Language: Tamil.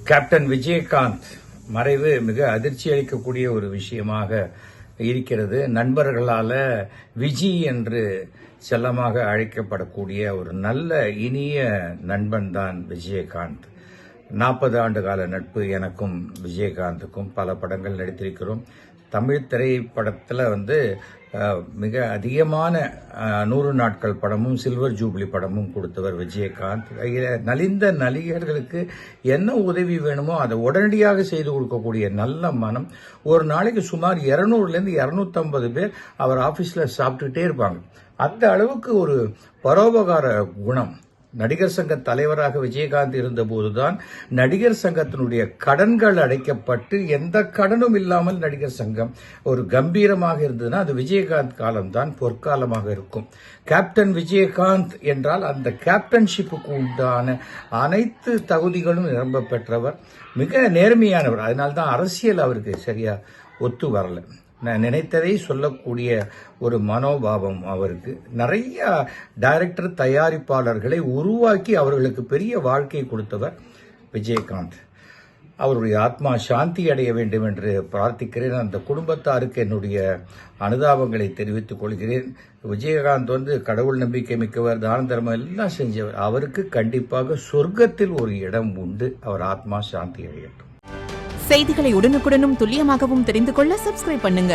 கேப்டன் விஜயகாந்த் மறைவு மிக அதிர்ச்சி அளிக்கக்கூடிய ஒரு விஷயமாக இருக்கிறது. நண்பர்களால விஜி என்று செல்லமாக அழைக்கப்படக்கூடிய ஒரு நல்ல இனிய நண்பன் தான் விஜயகாந்த். 40 ஆண்டு கால நட்பு எனக்கும் விஜயகாந்துக்கும். பல படங்கள் நடித்திருக்கிறோம். தமிழ் திரைப்படத்தில் மிக அதிகமான 100 நாட்கள் படமும் சில்வர் ஜூப்ளி படமும் கொடுத்தவர் விஜயகாந்த். நலிந்த நடிகர்களுக்கு என்ன உதவி வேணுமோ அதை உடனடியாக செய்து கொடுக்கக்கூடிய நல்ல மனம். ஒரு நாளைக்கு சுமார் 200லேருந்து 250 பேர் அவர் ஆபீஸ்ல சாப்பிட்டுட்டே இருப்பாங்க. அந்த அளவுக்கு ஒரு பரோபகார குணம். நடிகர் சங்க தலைவராக விஜயகாந்த் இருந்தபோதுதான் நடிகர் சங்கத்தினுடைய கடன்கள் அடைக்கப்பட்டு எந்த கடனும் இல்லாமல் நடிகர் சங்கம் ஒரு கம்பீரமாக இருந்ததுன்னா அது விஜயகாந்த் காலம்தான் பொற்காலமாக இருக்கும். கேப்டன் விஜயகாந்த் என்றால் அந்த கேப்டன்ஷிப்புக்கு உண்டான அனைத்து தகுதிகளும் நிரம்ப பெற்றவர். மிக நேர்மையானவர். அதனால்தான் அரசியல் அவருக்கு சரியா ஒத்து வரல. நினைத்ததை சொல்லக்கூடிய ஒரு மனோபாவம் அவருக்கு. நிறைய டைரக்டர் தயாரிப்பாளர்களை உருவாக்கி அவர்களுக்கு பெரிய வாழ்க்கை கொடுத்தவர் விஜயகாந்த். அவருடைய ஆத்மா சாந்தி அடைய வேண்டும் என்று பிரார்த்திக்கிறேன். அந்த குடும்பத்தாருக்கு என்னுடைய அனுதாபங்களை தெரிவித்துக் கொள்கிறேன். விஜயகாந்த் கடவுள் நம்பிக்கை மிக்கவர், தான தர்மம் எல்லாம் செஞ்சவர். அவருக்கு கண்டிப்பாக சொர்க்கத்தில் ஒரு இடம் உண்டு. அவர் ஆத்மா சாந்தி அடையட்டும். செய்திகளை உடனுக்குடனும் துல்லியமாகவும் தெரிந்து கொள்ள சப்ஸ்கிரைப் பண்ணுங்க.